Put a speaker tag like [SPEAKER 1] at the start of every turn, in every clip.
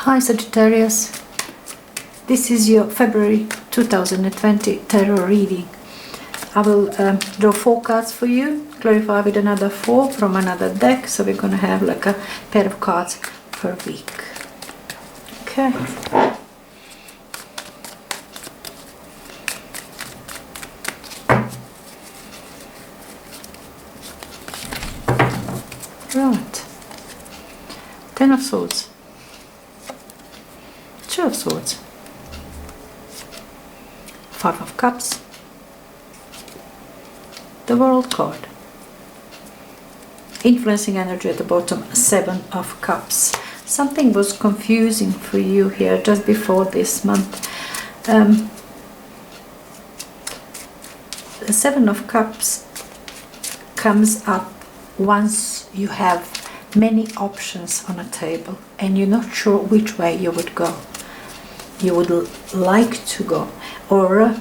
[SPEAKER 1] Hi Sagittarius, this is your February 2020 tarot reading. I will draw 4 cards for you, clarify with another 4 from another deck, so we're going to have like a pair of cards per week. Okay. Right. 10 of Swords. 2 of Swords, 5 of Cups, the World card, influencing energy at the bottom, 7 of Cups. Something was confusing for you here just before this month. The 7 of Cups comes up once you have many options on a table and you're not sure which way you would go. You would like to go, or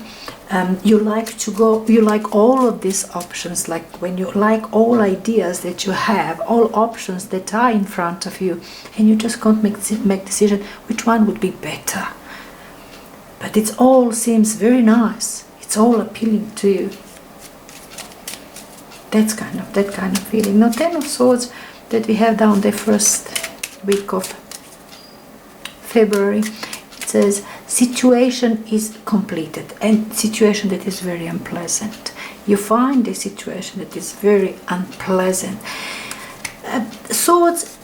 [SPEAKER 1] you like all of these options, like when you like all ideas that you have, all options that are in front of you, and you just can't make decision which one would be better. But it all seems very nice, it's all appealing to you. That kind of feeling. Now 10 of Swords that we have down the first week of February. Says situation is completed, and situation that is very unpleasant. You find a situation that is very unpleasant. Swords,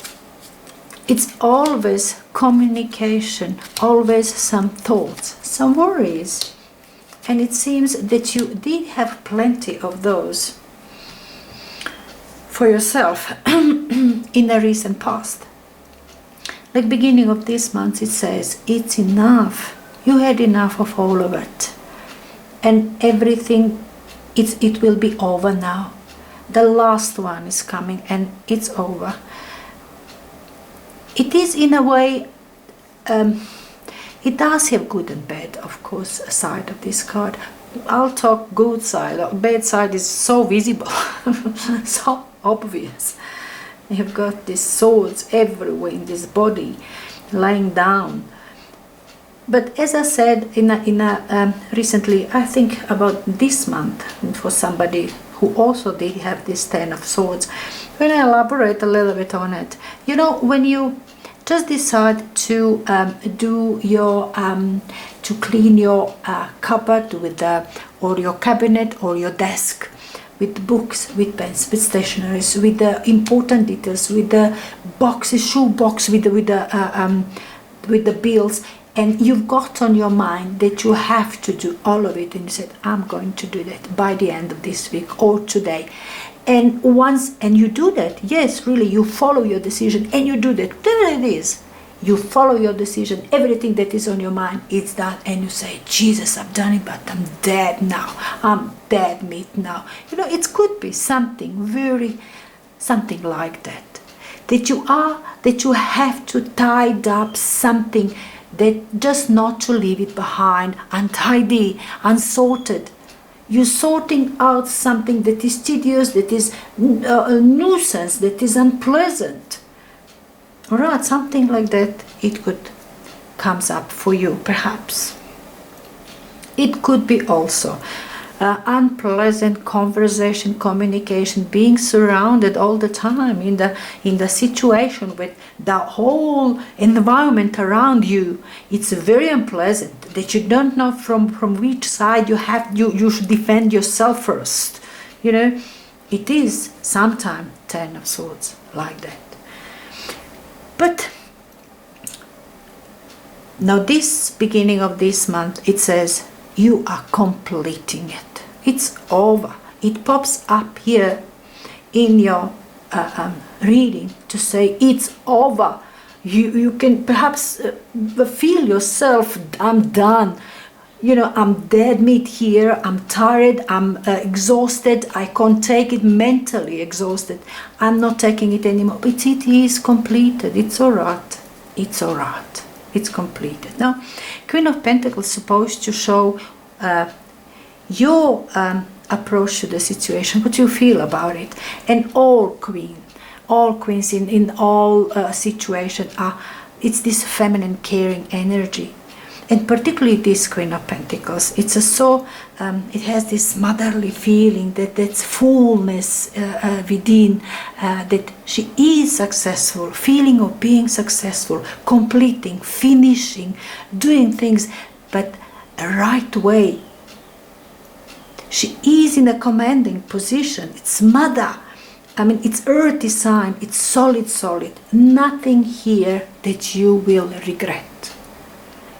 [SPEAKER 1] it's always communication, always some thoughts, some worries, and it seems that you did have plenty of those for yourself in the recent past. Like beginning of this month, it says, it's enough. You had enough of all of it. And everything, it will be over now. The last one is coming and it's over. It is in a way, it does have good and bad, of course, side of this card. I'll talk good side. Bad side is so visible, so obvious. You've got these swords everywhere in this body, lying down. But as I said recently, I think about this month, for somebody who also did have this 10 of Swords, when I elaborate a little bit on it, you know, when you just decide to do your to clean your cupboard with or your cabinet or your desk, with books, with pens, with stationaries, with the important details, with the boxes, shoe box, with the bills, and you've got on your mind that you have to do all of it, and you said, I'm going to do that by the end of this week or today. And you do that, yes, really, you follow your decision and you do that, whatever it is. You follow your decision, everything that is on your mind, it's done, and you say, Jesus, I've done it, but I'm dead now. I'm dead meat now. You know, it could be something like that. That you have to tidy up something, that just not to leave it behind, untidy, unsorted. You're sorting out something that is tedious, that is a nuisance, that is unpleasant. Alright, something like that, it could comes up for you, perhaps. It could be also unpleasant conversation, communication, being surrounded all the time in the situation with the whole environment around you. It's very unpleasant that you don't know from which side you should defend yourself first. You know, it is sometimes 10 of Swords like that. But now this beginning of this month, it says you are completing it. It's over. It pops up here in your reading to say it's over. You can perhaps feel yourself, I'm done. You know, I'm dead meat here, I'm tired, I'm exhausted, I can't take it, mentally exhausted. I'm not taking it anymore. But it is completed. It's all right. It's all right. It's completed. Now, Queen of Pentacles is supposed to show your approach to the situation, what you feel about it. And all queens in all situations are it's this feminine caring energy. And particularly this Queen of Pentacles, it's it has this motherly feeling, that's fullness within, that she is successful, feeling of being successful, completing, finishing, doing things, but a right way. She is in a commanding position. It's mother. I mean, it's earthy sign. It's solid. Nothing here that you will regret.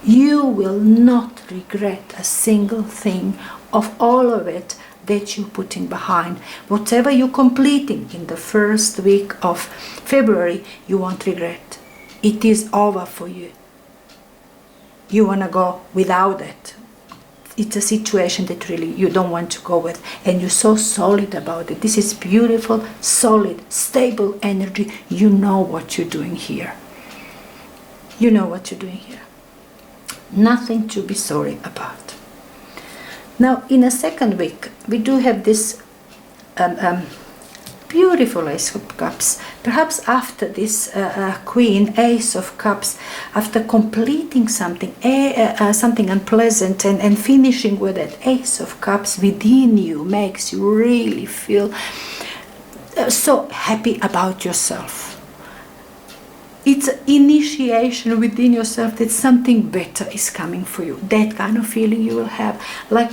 [SPEAKER 1] You will not regret a single thing of all of it that you're putting behind. Whatever you're completing in the first week of February, you won't regret. It is over for you. You want to go without it. It's a situation that really you don't want to go with, and you're so solid about it. This is beautiful, solid, stable energy. You know what you're doing here. You know what you're doing here. Nothing to be sorry about. Now, in a second week, we do have this beautiful Ace of Cups. Perhaps after this Queen, Ace of Cups, after completing something, something unpleasant and finishing with that Ace of Cups within you makes you really feel so happy about yourself. It's initiation within yourself that something better is coming for you. That kind of feeling you will have, like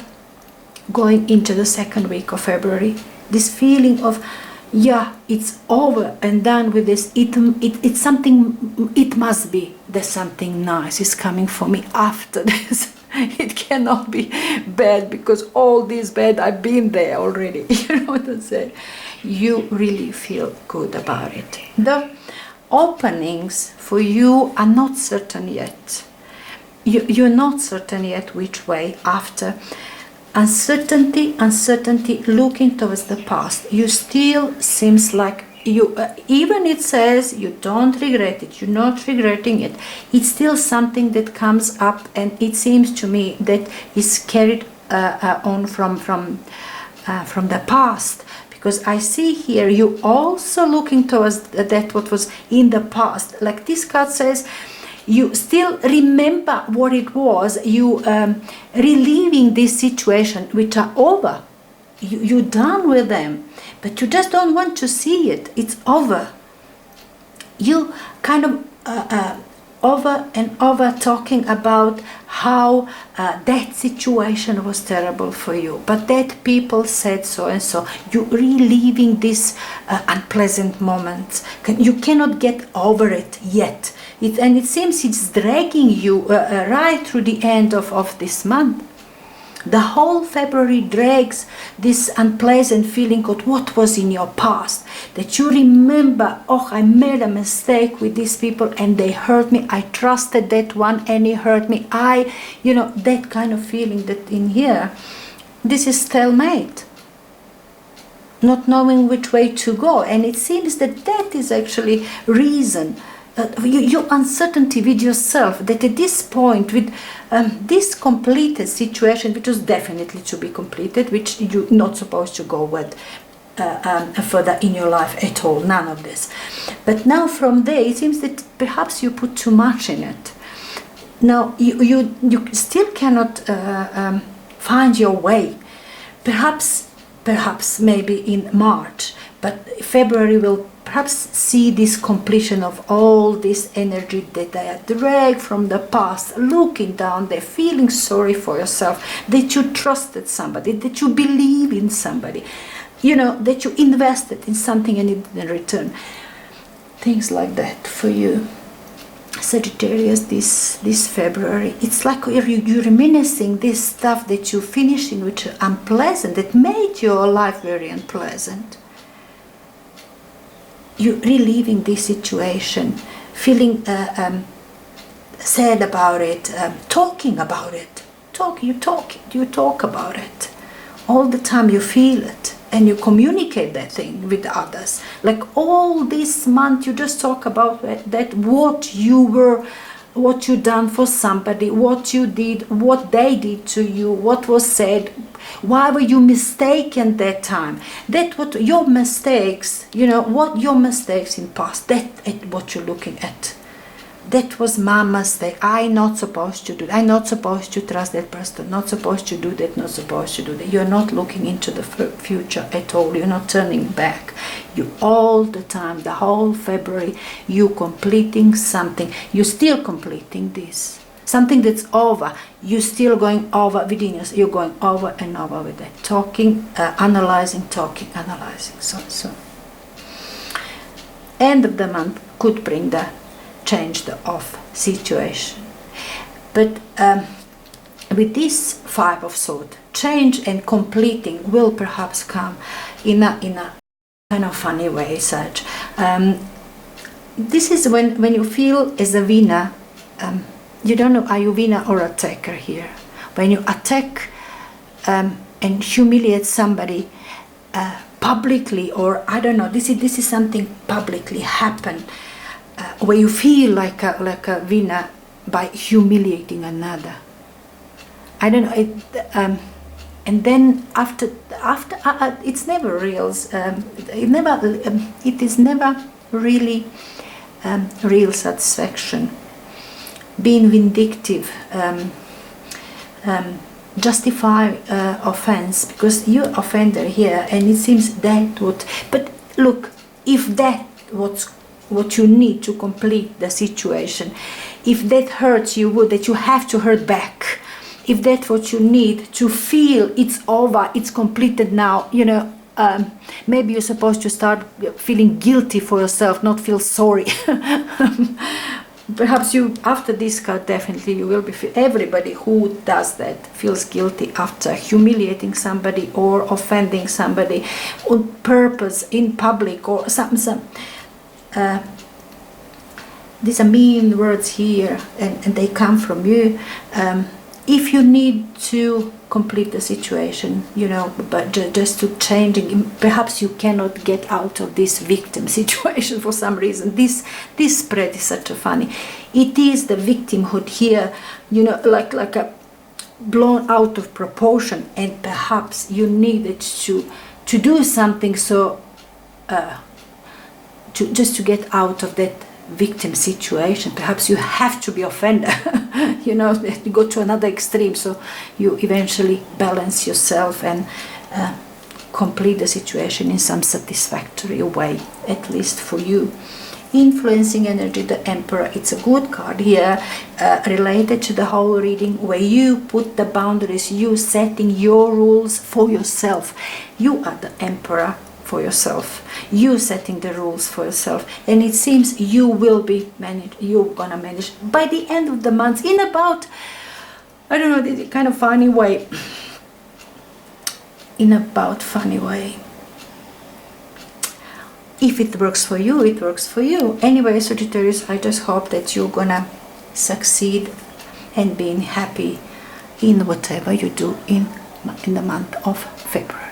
[SPEAKER 1] going into the second week of February. This feeling of, yeah, it's over and done with this. It's something, it must be that something nice is coming for me after this. It cannot be bad, because all this bad, I've been there already. You know what I'm saying? You really feel good about it. The openings for you are not certain yet. You're not certain yet which way after. Uncertainty, looking towards the past. You still seems like you, even it says you don't regret it, you're not regretting it, it's still something that comes up, and it seems to me that is carried on from the past. Because I see here you also looking towards that what was in the past. Like this card says, you still remember what it was. You reliving this situation which are over. You're done with them, but you just don't want to see it. It's over. You kind of over and over talking about how that situation was terrible for you, but that people said so and so. You reliving this unpleasant moments. You cannot get over it yet. And it seems it's dragging you right through the end of this month. The whole February drags this unpleasant feeling of what was in your past, that you remember, oh, I made a mistake with these people and they hurt me. I trusted that one and he hurt me. That kind of feeling that in here, this is stalemate, not knowing which way to go. And it seems that is actually reason. Your uncertainty with yourself, that at this point, with this completed situation, which was definitely to be completed, which you're not supposed to go with further in your life at all, none of this. But now from there, it seems that perhaps you put too much in it. Now, you still cannot find your way. Perhaps maybe in March, but February will perhaps see this completion of all this energy that they are dragged from the past, looking down there, feeling sorry for yourself, that you trusted somebody, that you believe in somebody, that you invested in something and it didn't return. Things like that for you, Sagittarius, this February. It's like you're reminiscing this stuff that you're finishing, which are unpleasant, that made your life very unpleasant. You're reliving this situation, feeling sad about it, talking about it. You talk about it. All the time you feel it, and you communicate that thing with others. Like all this month you just talk about that what you done for somebody, what you did, what they did to you, what was said, why were you mistaken that time, that what your mistakes, what your mistakes in past, that what you're looking at. that was mama's thing. I'm not supposed to do that. I'm not supposed to trust that person. Not supposed to do that. Not supposed to do that. You're not looking into the future at all. You're not turning back. You all the time, the whole February, you completing something. You're still completing this. Something that's over. You're still going over within us. You're going over and over with that. Talking, analyzing, talking, analyzing. So. End of the month could bring the change the off situation, but with this Five of Swords, change and completing will perhaps come in a kind of funny way, Sag. This is when you feel as a winner. You don't know, are you winner or attacker here? When you attack and humiliate somebody publicly, or I don't know, this is something publicly happen. Where you feel like a winner by humiliating another. I don't know. And then after it's never real. It is never really real satisfaction. Being vindictive, justify offense because you offender here, and it seems that would. But look, if that what you need to complete the situation, if that hurts you, that you have to hurt back, if that's what you need to feel it's over, it's completed now, maybe you're supposed to start feeling guilty for yourself, not feel sorry. Perhaps you, after this card, definitely you will be, everybody who does that feels guilty after humiliating somebody or offending somebody on purpose in public or something. These are mean words here, and they come from you. If you need to complete the situation, but just to changing, perhaps you cannot get out of this victim situation for some reason. This spread is such a funny. It is the victimhood here, like a blown out of proportion, and perhaps you needed to do something so. Just to get out of that victim situation. Perhaps you have to be offender. You go to another extreme, so you eventually balance yourself and complete the situation in some satisfactory way, at least for you. Influencing energy, the Emperor, it's a good card here, related to the whole reading, where you put the boundaries, you setting your rules for yourself. You are the Emperor for yourself. You setting the rules for yourself, and it seems you will be you're gonna manage by the end of the month in about, I don't know, this kind of funny way. In about funny way. If it works for you, it works for you. Anyway, Sagittarius, I just hope that you're gonna succeed and being happy in whatever you do in the month of February.